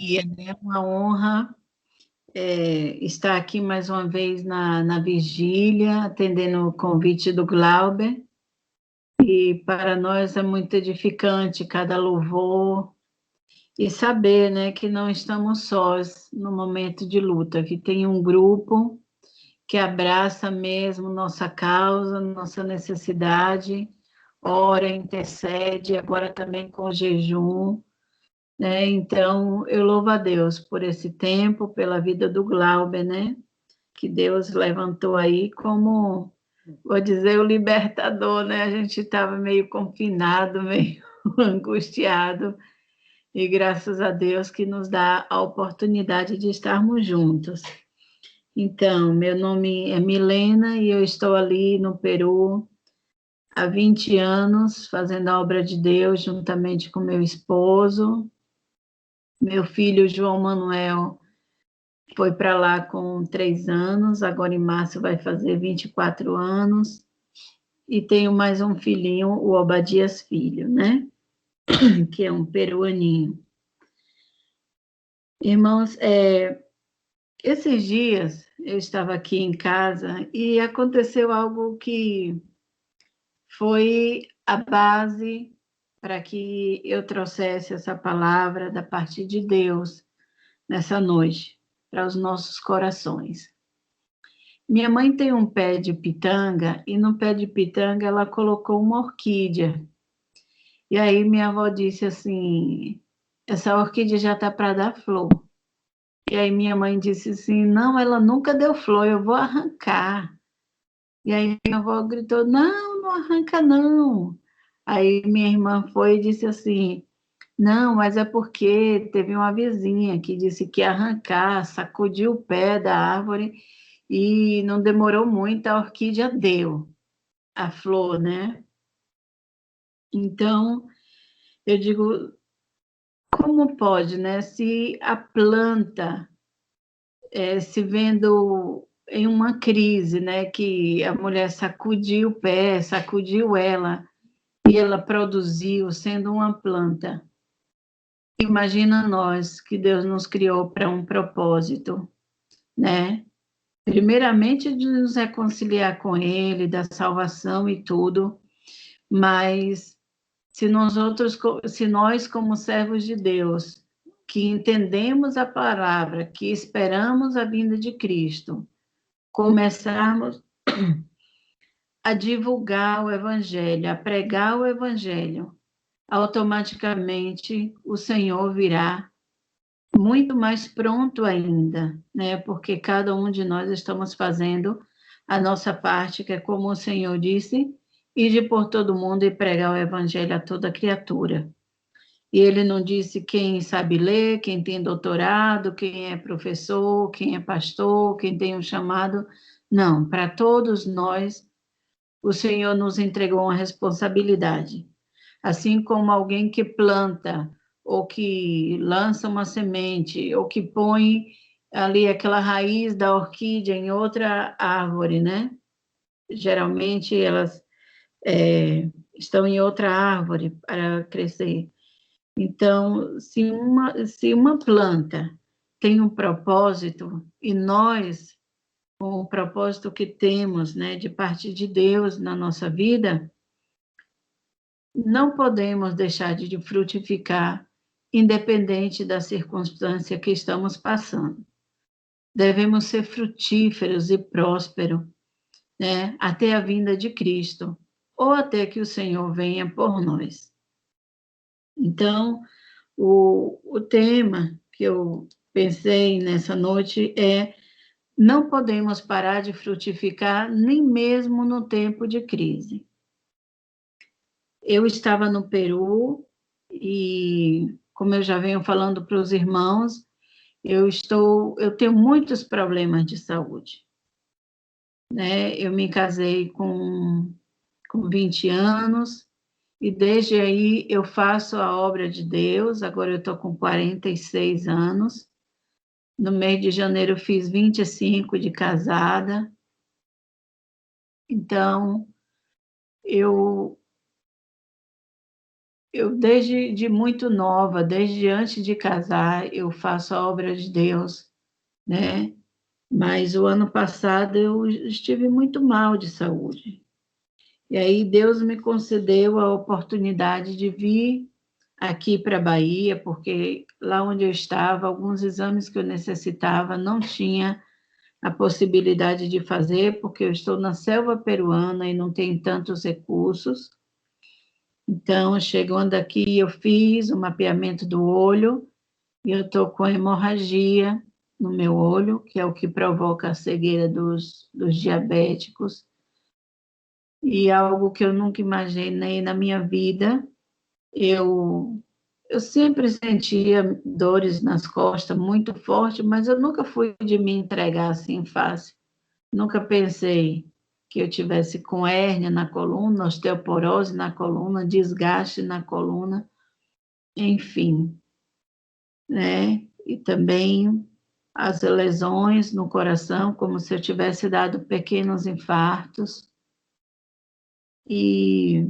E é uma honra estar aqui mais uma vez na vigília, atendendo o convite do Glauber. E para nós é muito edificante cada louvor e saber, né, que não estamos sós no momento de luta, que tem um grupo que abraça mesmo nossa causa, nossa necessidade, ora, intercede, agora também com jejum, né? Então, eu louvo a Deus por esse tempo, pela vida do Glauber, né? Que Deus levantou aí como, vou dizer, o libertador, né? A gente estava meio confinado, meio angustiado, e graças a Deus que nos dá a oportunidade de estarmos juntos. Então, meu nome é Milena e eu estou ali no Peru há 20 anos, fazendo a obra de Deus juntamente com meu esposo. Meu filho, João Manuel, foi para lá com 3 anos, agora em março vai fazer 24 anos. E tenho mais um filhinho, o Obadias Filho, né? Que é um peruaninho. Irmãos, esses dias eu estava aqui em casa e aconteceu algo que foi a base para que eu trouxesse essa palavra da parte de Deus nessa noite, para os nossos corações. Minha mãe tem um pé de pitanga e no pé de pitanga ela colocou uma orquídea. E aí minha avó disse assim: essa orquídea já está para dar flor. E aí minha mãe disse assim: não, ela nunca deu flor, eu vou arrancar. E aí minha avó gritou: não, não arranca não. Aí minha irmã foi e disse assim: não, mas é porque teve uma vizinha que disse que ia arrancar, sacudiu o pé da árvore e não demorou muito, a orquídea deu a flor, né? Então, eu digo, como pode, né? Se a planta se vendo em uma crise, né? Que a mulher sacudiu o pé, sacudiu ela, e ela produziu sendo uma planta. Imagina nós que Deus nos criou para um propósito, né? Primeiramente de nos reconciliar com Ele, da salvação e tudo, mas se nós como servos de Deus, que entendemos a palavra, que esperamos a vinda de Cristo, começarmos a divulgar o Evangelho, a pregar o Evangelho, automaticamente o Senhor virá muito mais pronto ainda, né? Porque cada um de nós estamos fazendo a nossa parte, que é como o Senhor disse, ir por todo mundo e pregar o Evangelho a toda criatura. E ele não disse quem sabe ler, quem tem doutorado, quem é professor, quem é pastor, quem tem um chamado. Não, para todos nós, o Senhor nos entregou uma responsabilidade. Assim como alguém que planta, ou que lança uma semente, ou que põe ali aquela raiz da orquídea em outra árvore, né? Geralmente elas estão em outra árvore para crescer. Então, se uma planta tem um propósito, e nós, com o propósito que temos, né, de parte de Deus na nossa vida, não podemos deixar de frutificar, independente da circunstância que estamos passando. Devemos ser frutíferos e prósperos, né, até a vinda de Cristo, ou até que o Senhor venha por nós. Então, o tema que eu pensei nessa noite é: não podemos parar de frutificar, nem mesmo no tempo de crise. Eu estava no Peru e, como eu já venho falando para os irmãos, eu tenho muitos problemas de saúde, né? Eu me casei com 20 anos e desde aí eu faço a obra de Deus. Agora eu estou com 46 anos. No mês de janeiro eu fiz 25 de casada. Então, eu eu desde de muito nova, desde antes de casar, eu faço a obra de Deus, né? Mas o ano passado eu estive muito mal de saúde. E aí Deus me concedeu a oportunidade de vir aqui para a Bahia, porque lá onde eu estava, alguns exames que eu necessitava não tinha a possibilidade de fazer, porque eu estou na selva peruana e não tem tantos recursos. Então, chegando aqui, eu fiz o mapeamento do olho e eu estou com hemorragia no meu olho, que é o que provoca a cegueira dos diabéticos, e algo que eu nunca imaginei na minha vida. Eu sempre sentia dores nas costas muito forte, mas eu nunca fui de me entregar assim fácil. Nunca pensei que eu tivesse com hérnia na coluna, osteoporose na coluna, desgaste na coluna, enfim, né? E também as lesões no coração, como se eu tivesse dado pequenos infartos. E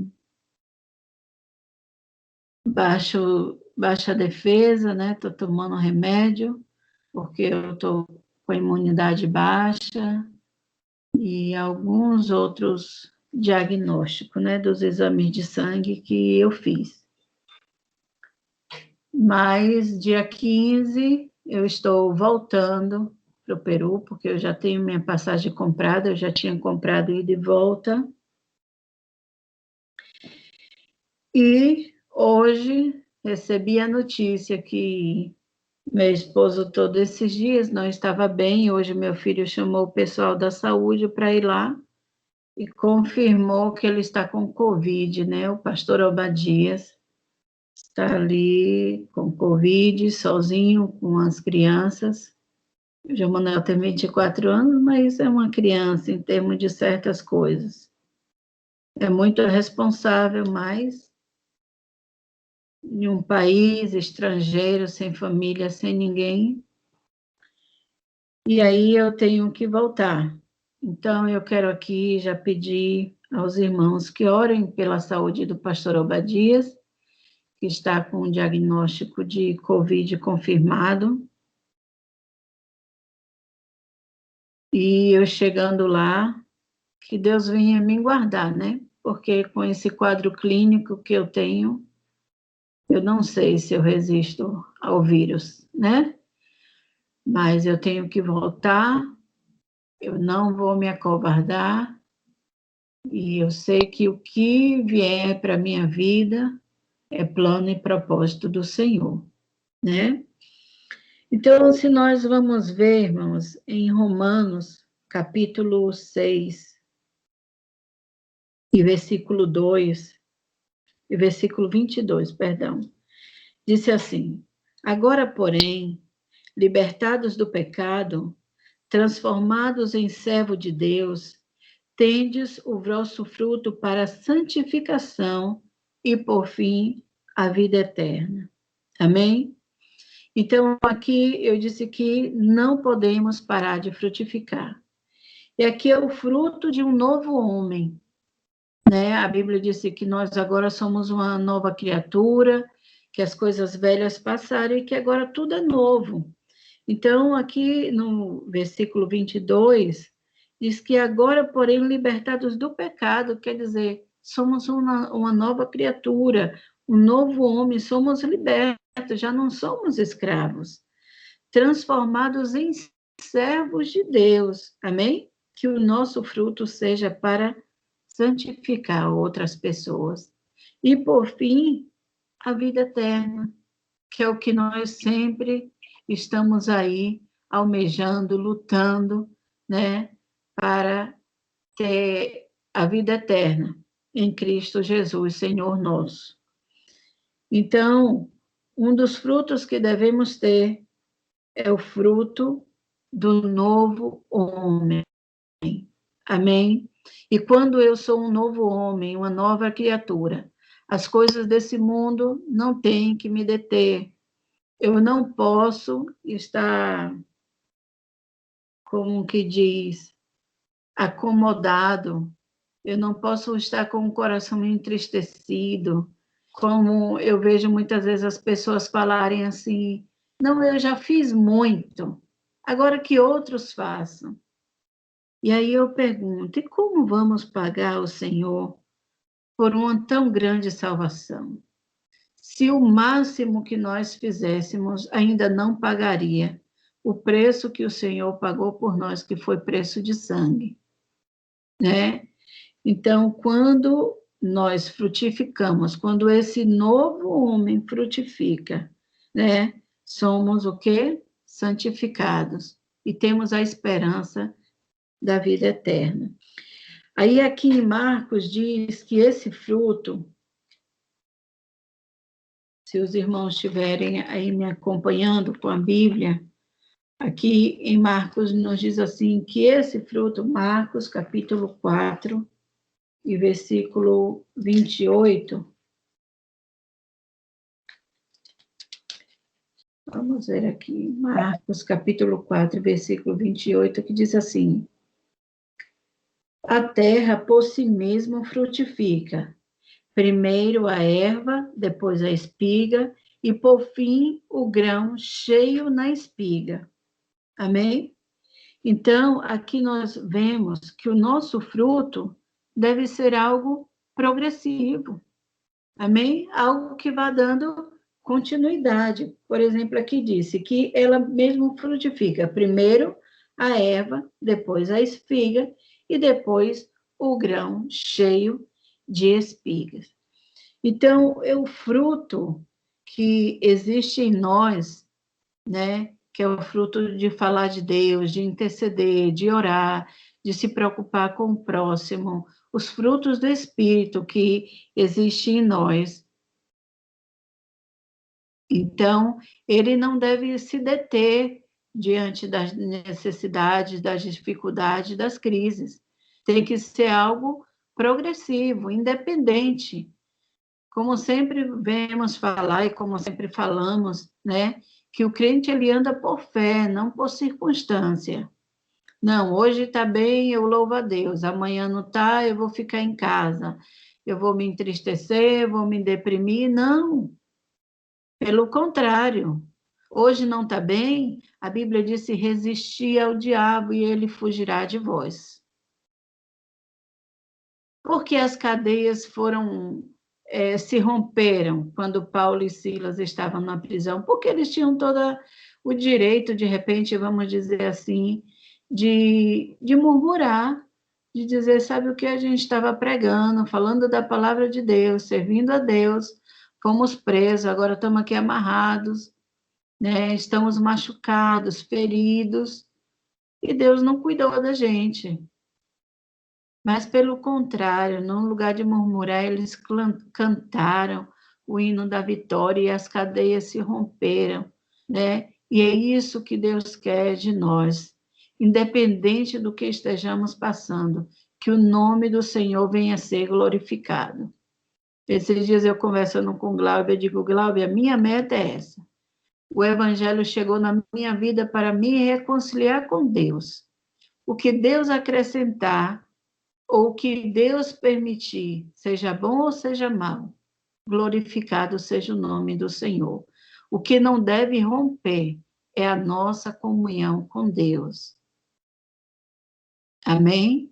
baixa defesa, né? Estou tomando remédio, porque eu estou com a imunidade baixa e alguns outros diagnósticos, né? Dos exames de sangue que eu fiz. Mas dia 15 eu estou voltando para o Peru, porque eu já tenho minha passagem comprada, eu já tinha comprado ida e volta. E hoje recebi a notícia que meu esposo, todos esses dias, não estava bem. Hoje, meu filho chamou o pessoal da saúde para ir lá e confirmou que ele está com Covid, né? O pastor Obadias está ali com Covid, sozinho, com as crianças. O João Manuel tem 24 anos, mas é uma criança em termos de certas coisas. É muito responsável, mas em um país estrangeiro, sem família, sem ninguém, e aí eu tenho que voltar. Então, eu quero aqui já pedir aos irmãos que orem pela saúde do pastor Obadias, que está com um diagnóstico de Covid confirmado. E eu chegando lá, que Deus venha me guardar, né? Porque com esse quadro clínico que eu tenho, eu não sei se eu resisto ao vírus, né? Mas eu tenho que voltar, eu não vou me acovardar, e eu sei que o que vier para a minha vida é plano e propósito do Senhor, né? Então, se nós vamos ver, irmãos, em Romanos, capítulo 6, e versículo 2, e versículo 22, perdão, disse assim: Agora, porém, libertados do pecado, transformados em servo de Deus, tendes o vosso fruto para a santificação e, por fim, a vida eterna. Amém? Então, aqui eu disse que não podemos parar de frutificar. E aqui é o fruto de um novo homem, né? A Bíblia disse que nós agora somos uma nova criatura, que as coisas velhas passaram e que agora tudo é novo. Então, aqui no versículo 22, diz que agora, porém, libertados do pecado, quer dizer, somos uma nova criatura, um novo homem, somos libertos, já não somos escravos, transformados em servos de Deus, amém? Que o nosso fruto seja para santificar outras pessoas. E, por fim, a vida eterna, que é o que nós sempre estamos aí almejando, lutando, né, para ter a vida eterna em Cristo Jesus, Senhor nosso. Então, um dos frutos que devemos ter é o fruto do novo homem. Amém? E quando eu sou um novo homem, uma nova criatura, as coisas desse mundo não têm que me deter. Eu não posso estar, como que diz, acomodado. Eu não posso estar com o coração entristecido, como eu vejo muitas vezes as pessoas falarem assim, não, eu já fiz muito, agora que outros façam. E aí eu pergunto, e como vamos pagar ao Senhor por uma tão grande salvação? Se o máximo que nós fizéssemos ainda não pagaria o preço que o Senhor pagou por nós, que foi preço de sangue, né? Então, quando nós frutificamos, quando esse novo homem frutifica, né? Somos o quê? Santificados e temos a esperança da vida eterna. Aí aqui em Marcos diz que esse fruto, se os irmãos estiverem aí me acompanhando com a Bíblia, aqui em Marcos nos diz assim, que esse fruto, Marcos capítulo 4 e versículo 28, vamos ver aqui, Marcos capítulo 4, versículo 28, que diz assim, a terra por si mesma frutifica, primeiro a erva, depois a espiga, e por fim o grão cheio na espiga. Amém? Então, aqui nós vemos que o nosso fruto deve ser algo progressivo. Amém? Algo que vá dando continuidade. Por exemplo, aqui disse que ela mesmo frutifica primeiro a erva, depois a espiga e depois o grão cheio de espigas. Então, é o fruto que existe em nós, né? Que é o fruto de falar de Deus, de interceder, de orar, de se preocupar com o próximo, os frutos do Espírito que existem em nós. Então, ele não deve se deter diante das necessidades, das dificuldades, das crises. Tem que ser algo progressivo, independente. Como sempre vemos falar e como sempre falamos, né? Que o crente ele anda por fé, não por circunstância. Não, hoje está bem, eu louvo a Deus. Amanhã não está, eu vou ficar em casa. Eu vou me entristecer, vou me deprimir. Não, pelo contrário. Hoje não está bem, a Bíblia diz: resistir ao diabo e ele fugirá de vós. Porque as cadeias foram se romperam quando Paulo e Silas estavam na prisão, porque eles tinham todo o direito, de repente, vamos dizer assim, de murmurar, de dizer, sabe o que a gente estava pregando, falando da palavra de Deus, servindo a Deus, fomos presos, agora estamos aqui amarrados, né? Estamos machucados, feridos, e Deus não cuidou da gente. Mas, pelo contrário, no lugar de murmurar, eles cantaram o hino da vitória e as cadeias se romperam, né? E é isso que Deus quer de nós, independente do que estejamos passando, que o nome do Senhor venha a ser glorificado. Esses dias eu conversando com o Glauber, eu digo, Glauber, a minha meta é essa. O Evangelho chegou na minha vida para me reconciliar com Deus. O que Deus acrescentar, ou que Deus permitir, seja bom ou seja mal, glorificado seja o nome do Senhor. O que não deve romper é a nossa comunhão com Deus. Amém?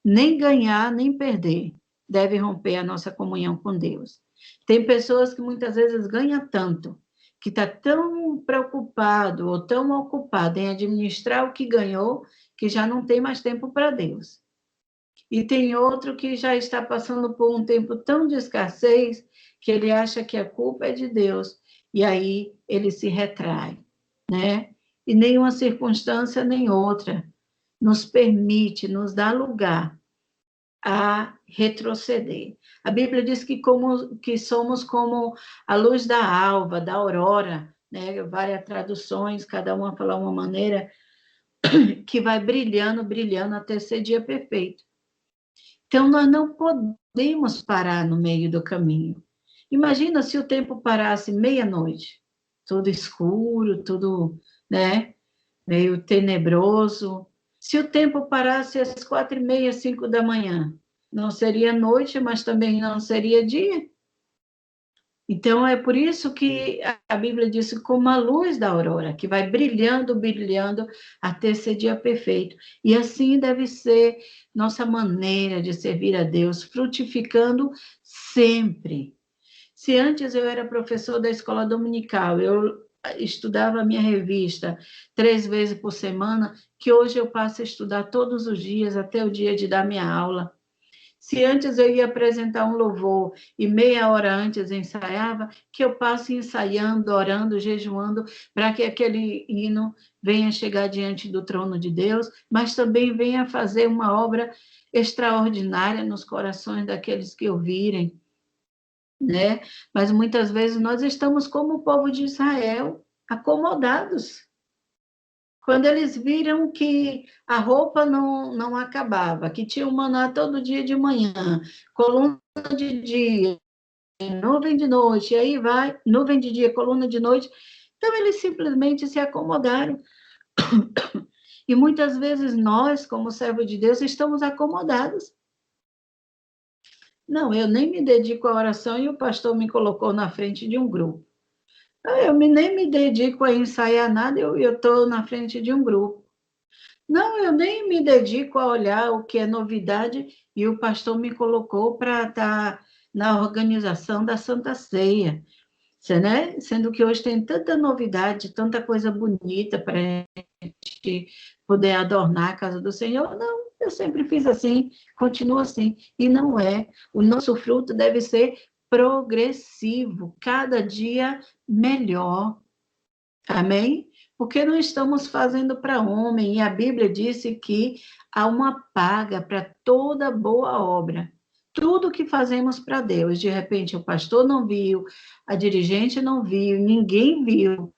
Nem ganhar, nem perder deve romper a nossa comunhão com Deus. Tem pessoas que muitas vezes ganham tanto, que está tão preocupado ou tão ocupado em administrar o que ganhou, que já não tem mais tempo para Deus. E tem outro que já está passando por um tempo tão de escassez que ele acha que a culpa é de Deus. E aí ele se retrai, né? E nenhuma circunstância nem outra nos permite, nos dá lugar a retroceder. A Bíblia diz que somos como a luz da alva, da aurora, né? Várias traduções, cada uma fala uma maneira, que vai brilhando, brilhando até ser dia perfeito. Então, nós não podemos parar no meio do caminho. Imagina se o tempo parasse meia-noite, tudo escuro, tudo, né, meio tenebroso. Se o tempo parasse às 4:30, 5 da manhã, não seria noite, mas também não seria dia. Então, é por isso que a Bíblia diz como a luz da aurora, que vai brilhando, brilhando, até ser dia perfeito. E assim deve ser nossa maneira de servir a Deus, frutificando sempre. Se antes eu era professor da escola dominical, eu estudava a minha revista 3 vezes por semana, que hoje eu passo a estudar todos os dias, até o dia de dar minha aula. Se antes eu ia apresentar um louvor e meia hora antes ensaiava, que eu passe ensaiando, orando, jejuando, para que aquele hino venha chegar diante do trono de Deus, mas também venha fazer uma obra extraordinária nos corações daqueles que ouvirem, né? Mas muitas vezes nós estamos como o povo de Israel, acomodados. Quando eles viram que a roupa não acabava, que tinha o maná todo dia de manhã, coluna de dia, nuvem de noite, e aí vai, nuvem de dia, coluna de noite, então eles simplesmente se acomodaram. E muitas vezes nós, como servo de Deus, estamos acomodados. Não, eu nem me dedico à oração e o pastor me colocou na frente de um grupo. Nem me dedico a ensaiar nada, eu estou na frente de um grupo. Não, eu nem me dedico a olhar o que é novidade e o pastor me colocou para estar na organização da Santa Ceia, né? Sendo que hoje tem tanta novidade, tanta coisa bonita para a gente poder adornar a casa do Senhor. Não, eu sempre fiz assim, continuo assim, e não é. O nosso fruto deve ser progressivo, cada dia melhor. Amém? Porque não estamos fazendo para homem, e a Bíblia disse que há uma paga para toda boa obra. Tudo que fazemos para Deus, de repente o pastor não viu, a dirigente não viu, ninguém viu,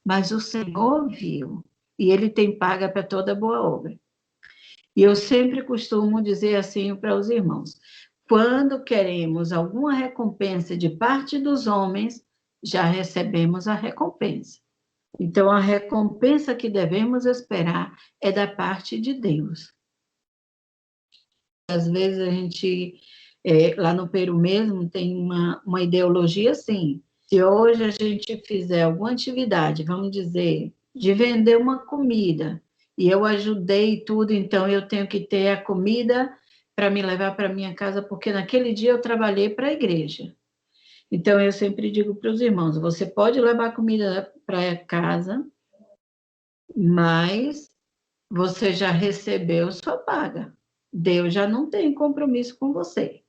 mas o Senhor viu, e Ele tem paga para toda boa obra. E eu sempre costumo dizer assim para os irmãos: quando queremos alguma recompensa de parte dos homens, já recebemos a recompensa. Então, a recompensa que devemos esperar é da parte de Deus. Às vezes a gente, lá no Peru mesmo, tem uma ideologia assim: se hoje a gente fizer alguma atividade, vamos dizer, de vender uma comida, e eu ajudei tudo, então eu tenho que ter a comida para me levar para minha casa, porque naquele dia eu trabalhei para a igreja. Então, eu sempre digo para os irmãos: você pode levar comida para casa, mas você já recebeu sua paga. Deus já não tem compromisso com você.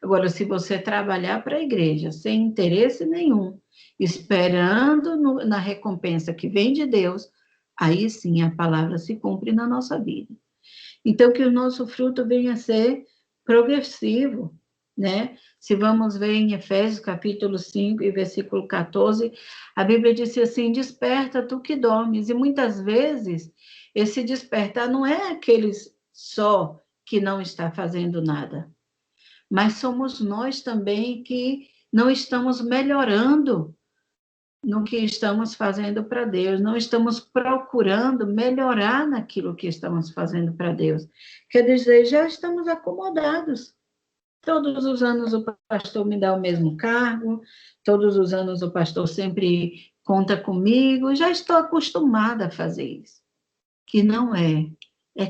Agora, se você trabalhar para a igreja sem interesse nenhum, esperando na recompensa que vem de Deus, aí sim a palavra se cumpre na nossa vida. Então, que o nosso fruto venha a ser progressivo, né? Se vamos ver em Efésios capítulo 5 e versículo 14, a Bíblia diz assim: desperta tu que dormes. E muitas vezes esse despertar não é aqueles só que não está fazendo nada, mas somos nós também que não estamos melhorando no que estamos fazendo para Deus, não estamos procurando melhorar naquilo que estamos fazendo para Deus. Quer dizer, já estamos acomodados. Todos os anos o pastor me dá o mesmo cargo, todos os anos o pastor sempre conta comigo, já estou acostumada a fazer isso. Que não é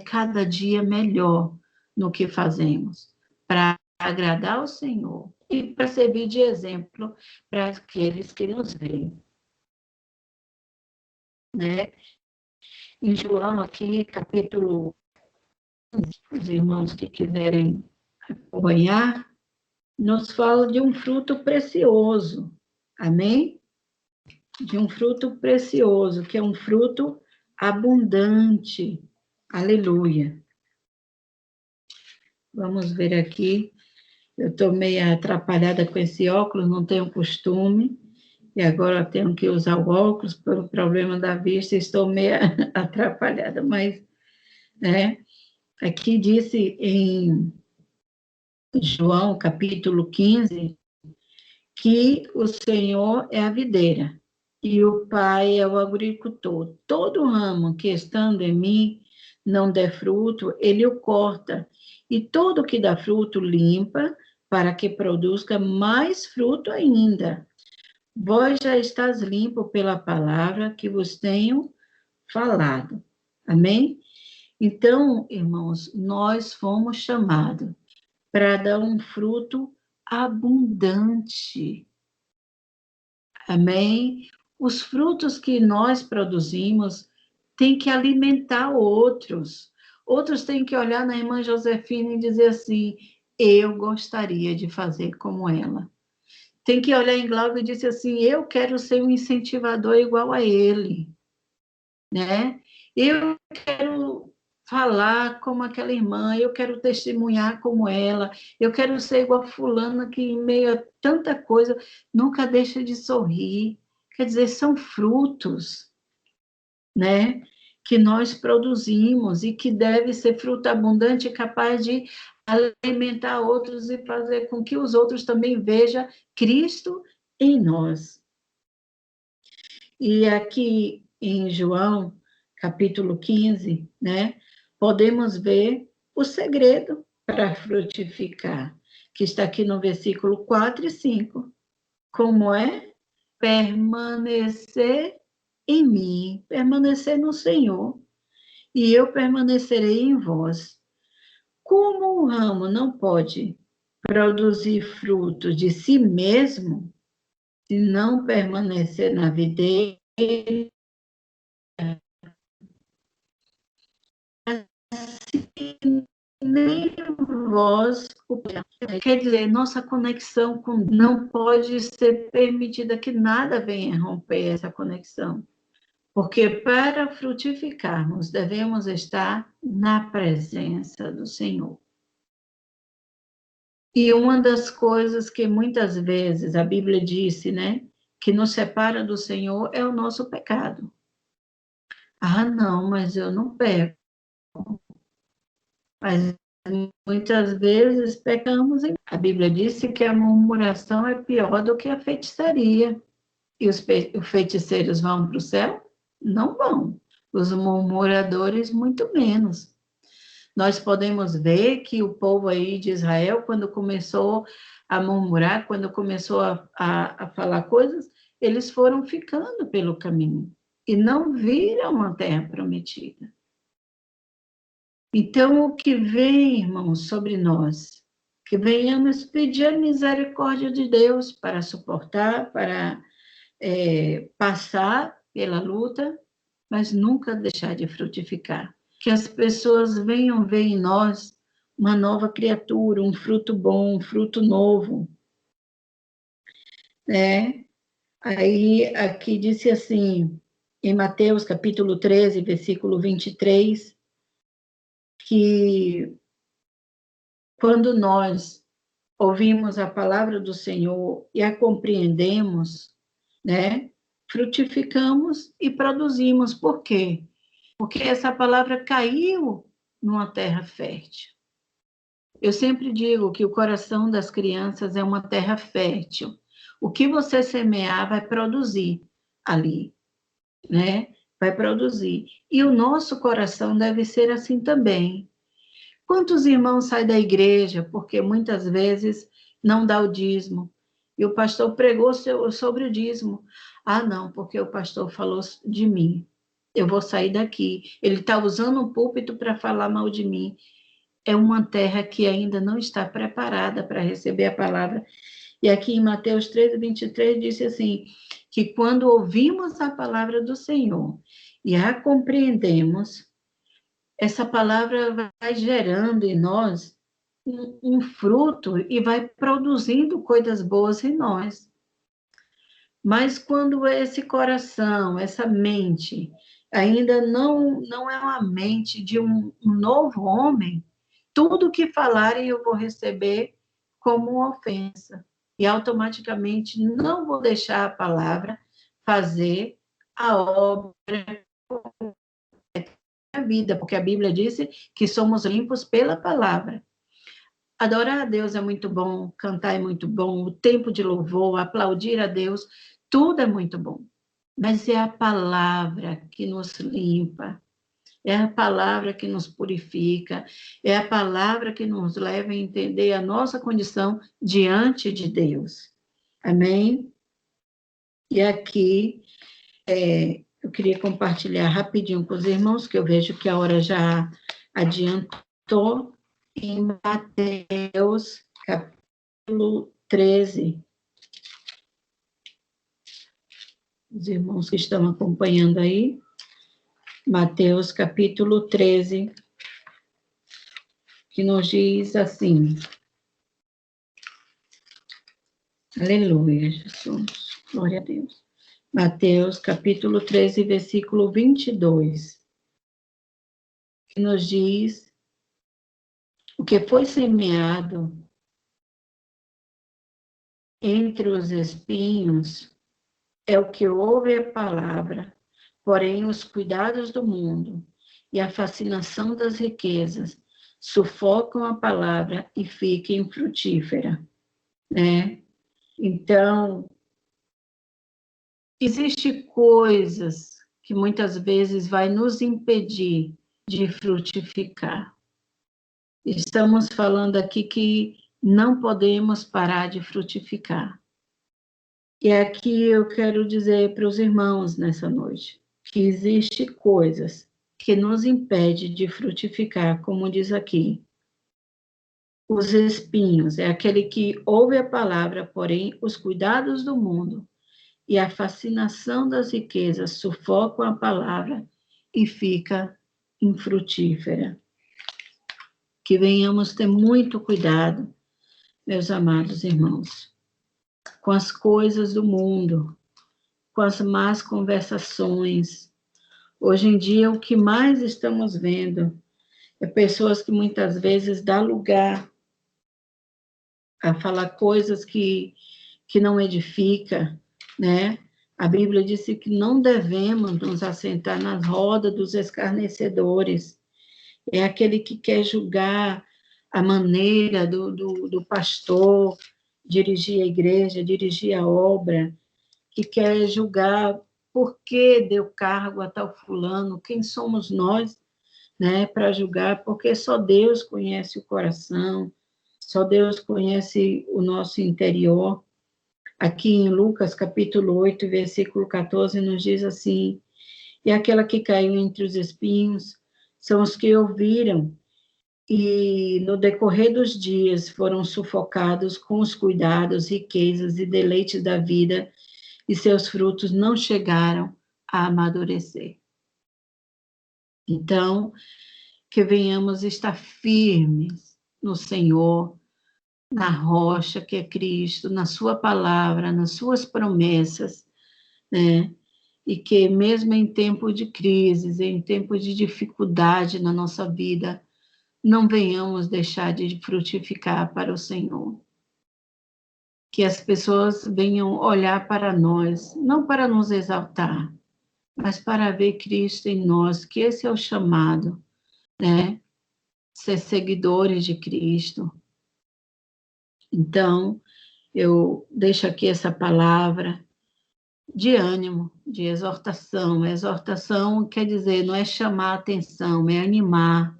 cada dia melhor no que fazemos, para agradar ao Senhor e para servir de exemplo para aqueles que nos veem, né? Em João, aqui, capítulo 15, os irmãos que quiserem acompanhar, nos fala de um fruto precioso, amém? De um fruto precioso, que é um fruto abundante, aleluia. Vamos ver aqui, eu estou meio atrapalhada com esse óculos, não tenho costume, e agora tenho que usar o óculos pelo problema da vista, estou meio atrapalhada, mas, né? Aqui disse em João, capítulo 15, que o Senhor é a videira e o Pai é o agricultor. Todo ramo que estando em mim não der fruto, ele o corta, e todo que dá fruto limpa, para que produza mais fruto ainda. Vós já estás limpo pela palavra que vos tenho falado. Amém? Então, irmãos, nós fomos chamados para dar um fruto abundante. Amém? Os frutos que nós produzimos têm que alimentar outros. Outros têm que olhar na irmã Josefina e dizer assim: eu gostaria de fazer como ela. Tem que olhar em Glauco e dizer assim: eu quero ser um incentivador igual a ele, né? Eu quero falar como aquela irmã, eu quero testemunhar como ela, eu quero ser igual a fulana que em meio a tanta coisa nunca deixa de sorrir. Quer dizer, são frutos, né? Que nós produzimos e que deve ser fruto abundante, capaz de alimentar outros e fazer com que os outros também vejam Cristo em nós. E aqui em João, capítulo 15, né, podemos ver o segredo para frutificar, que está aqui no versículo 4 e 5. Como é? Permanecer em mim, permanecer no Senhor, e eu permanecerei em vós. Como o ramo não pode produzir fruto de si mesmo, se não permanecer na videira, nem vós, quer dizer, nossa conexão com não pode ser permitida que nada venha romper essa conexão. Porque para frutificarmos, devemos estar na presença do Senhor. E uma das coisas que muitas vezes a Bíblia disse, né, que nos separa do Senhor é o nosso pecado. Ah, não, mas eu não peco. Mas muitas vezes pecamos. A Bíblia disse que a murmuração é pior do que a feitiçaria. E os feiticeiros vão para o céu? Não vão. Os murmuradores, muito menos. Nós podemos ver que o povo aí de Israel, quando começou a murmurar, quando começou a falar coisas, eles foram ficando pelo caminho e não viram a terra prometida. Então, o que vem, irmãos, sobre nós? Que venhamos pedir a misericórdia de Deus para suportar, para passar pela luta, mas nunca deixar de frutificar. Que as pessoas venham ver em nós uma nova criatura, um fruto bom, um fruto novo. Né? Aí, aqui disse assim, em Mateus capítulo 13, versículo 23, que quando nós ouvimos a palavra do Senhor e a compreendemos, né, frutificamos e produzimos. Por quê? Porque essa palavra caiu numa terra fértil. Eu sempre digo que o coração das crianças é uma terra fértil. O que você semear vai produzir ali, né? Vai produzir. E o nosso coração deve ser assim também. Quantos irmãos saem da igreja porque muitas vezes não dá o dízimo? E o pastor pregou sobre o dízimo. Ah, não, porque o pastor falou de mim. Eu vou sair daqui. Ele está usando um púlpito para falar mal de mim. É uma terra que ainda não está preparada para receber a palavra. E aqui em Mateus 13, 23, disse assim, que quando ouvimos a palavra do Senhor e a compreendemos, essa palavra vai gerando em nós um fruto e vai produzindo coisas boas em nós. Mas quando esse coração, essa mente, ainda não é uma mente de um novo homem, tudo que falarem eu vou receber como uma ofensa. E automaticamente não vou deixar a palavra fazer a obra da vida, porque a Bíblia disse que somos limpos pela palavra. Adorar a Deus é muito bom, cantar é muito bom, o tempo de louvor, aplaudir a Deus, tudo é muito bom. Mas é a palavra que nos limpa, é a palavra que nos purifica, é a palavra que nos leva a entender a nossa condição diante de Deus. Amém? E aqui, eu queria compartilhar rapidinho com os irmãos, que eu vejo que a hora já adiantou, em Mateus, capítulo 13. Os irmãos que estão acompanhando aí, Mateus, capítulo 13, que nos diz assim: Aleluia, Jesus, glória a Deus. Mateus, capítulo 13, versículo 22, que nos diz: o que foi semeado entre os espinhos é o que ouve a palavra, porém os cuidados do mundo e a fascinação das riquezas sufocam a palavra e fica infrutífera, né? Então, existem coisas que muitas vezes vai nos impedir de frutificar. Estamos falando aqui que não podemos parar de frutificar. E aqui eu quero dizer para os irmãos nessa noite que existem coisas que nos impedem de frutificar, como diz aqui. Os espinhos é aquele que ouve a palavra, porém os cuidados do mundo e a fascinação das riquezas sufocam a palavra e fica infrutífera. Que venhamos ter muito cuidado, meus amados irmãos, com as coisas do mundo, com as más conversações. Hoje em dia, o que mais estamos vendo é pessoas que muitas vezes dão lugar a falar coisas que não edifica, né? A Bíblia disse que não devemos nos assentar nas rodas dos escarnecedores. É aquele que quer julgar a maneira do pastor dirigir a igreja, dirigir a obra, que quer julgar por que deu cargo a tal fulano, quem somos nós, né, para julgar, porque só Deus conhece o coração, só Deus conhece o nosso interior. Aqui em Lucas, capítulo 8, versículo 14, nos diz assim: e aquela que caiu entre os espinhos são os que ouviram e, no decorrer dos dias, foram sufocados com os cuidados, riquezas e deleites da vida, e seus frutos não chegaram a amadurecer. Então, que venhamos estar firmes no Senhor, na rocha que é Cristo, na sua palavra, nas suas promessas, né? E que mesmo em tempo de crises, em tempo de dificuldade na nossa vida, não venhamos deixar de frutificar para o Senhor. Que as pessoas venham olhar para nós, não para nos exaltar, mas para ver Cristo em nós, que esse é o chamado, né? Ser seguidores de Cristo. Então, eu deixo aqui essa palavra de ânimo, de exortação. Exortação quer dizer, não é chamar atenção, é animar,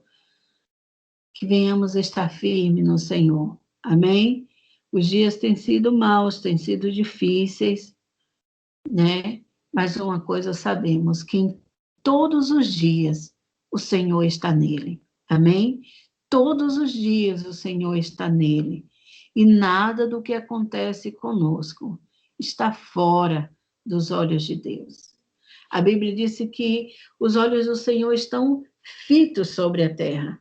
que venhamos estar firmes no Senhor. Amém? Os dias têm sido maus, têm sido difíceis, né? Mas uma coisa sabemos, que em todos os dias o Senhor está nele. Amém? Todos os dias o Senhor está nele. E nada do que acontece conosco está fora dos olhos de Deus. A Bíblia disse que os olhos do Senhor estão fitos sobre a terra,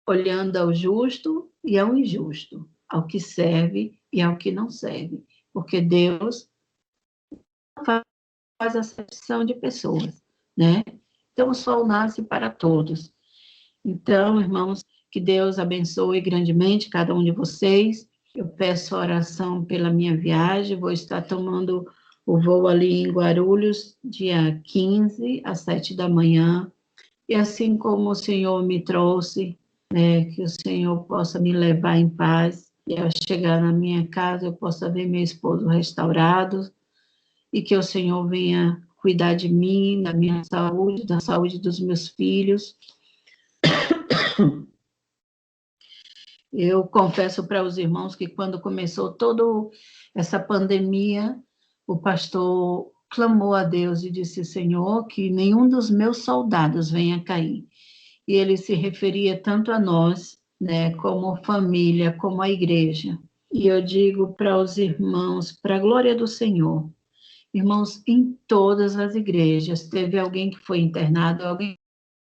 olhando ao justo e ao injusto, ao que serve e ao que não serve, porque Deus faz acepção de pessoas, né? Então, o sol nasce para todos. Então, irmãos, que Deus abençoe grandemente cada um de vocês. Eu peço oração pela minha viagem, vou estar tomando o voo ali em Guarulhos, dia 15, às 7 da manhã. E assim como o Senhor me trouxe, né, que o Senhor possa me levar em paz, e ao chegar na minha casa eu possa ver meu esposo restaurado, e que o Senhor venha cuidar de mim, da minha saúde, da saúde dos meus filhos. Eu confesso para os irmãos que quando começou toda essa pandemia, o pastor clamou a Deus e disse: Senhor, que nenhum dos meus soldados venha cair. E ele se referia tanto a nós, né, como família, como a igreja. E eu digo para os irmãos, para a glória do Senhor, irmãos, em todas as igrejas, teve alguém que foi internado, alguém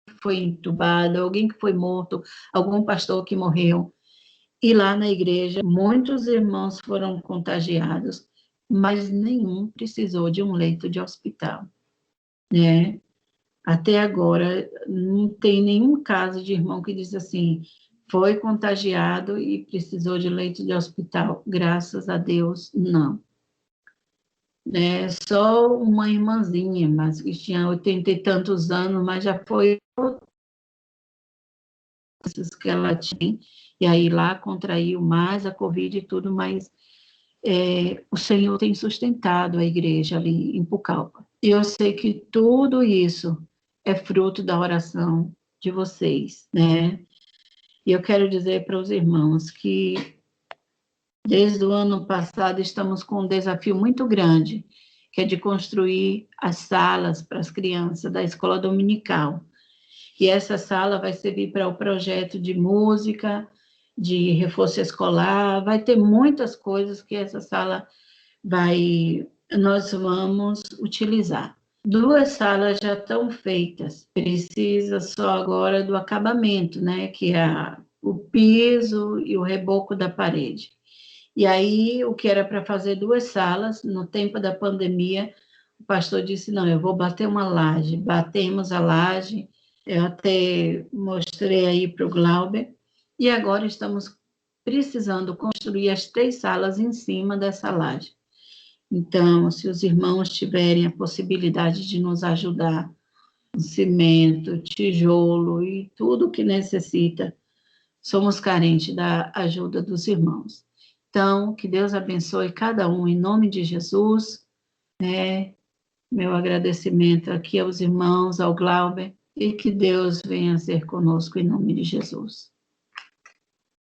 que foi entubado, alguém que foi morto, algum pastor que morreu. E lá na igreja, muitos irmãos foram contagiados, mas nenhum precisou de um leito de hospital, né? Até agora, não tem nenhum caso de irmão que diz assim, foi contagiado e precisou de leito de hospital. Graças a Deus, não. Né? Só uma irmãzinha, mas que tinha 80 e tantos anos, mas já foi que ela tinha, e aí lá contraiu mais a Covid e tudo, mas o Senhor tem sustentado a igreja ali em Pucallpa. E eu sei que tudo isso é fruto da oração de vocês, né? E eu quero dizer para os irmãos que desde o ano passado estamos com um desafio muito grande, que é de construir as salas para as crianças da escola dominical. E essa sala vai servir para o projeto de música, de reforço escolar, vai ter muitas coisas que essa sala nós vamos utilizar. 2 salas já estão feitas, precisa só agora do acabamento, né, que é o piso e o reboco da parede. E aí, o que era para fazer 2 salas, no tempo da pandemia, o pastor disse, não, eu vou bater uma laje. Batemos a laje, eu até mostrei aí para o Glauber, e agora estamos precisando construir as 3 salas em cima dessa laje. Então, se os irmãos tiverem a possibilidade de nos ajudar, cimento, tijolo e tudo o que necessita, somos carentes da ajuda dos irmãos. Então, que Deus abençoe cada um em nome de Jesus, né? Meu agradecimento aqui aos irmãos, ao Glauber, e que Deus venha ser conosco em nome de Jesus.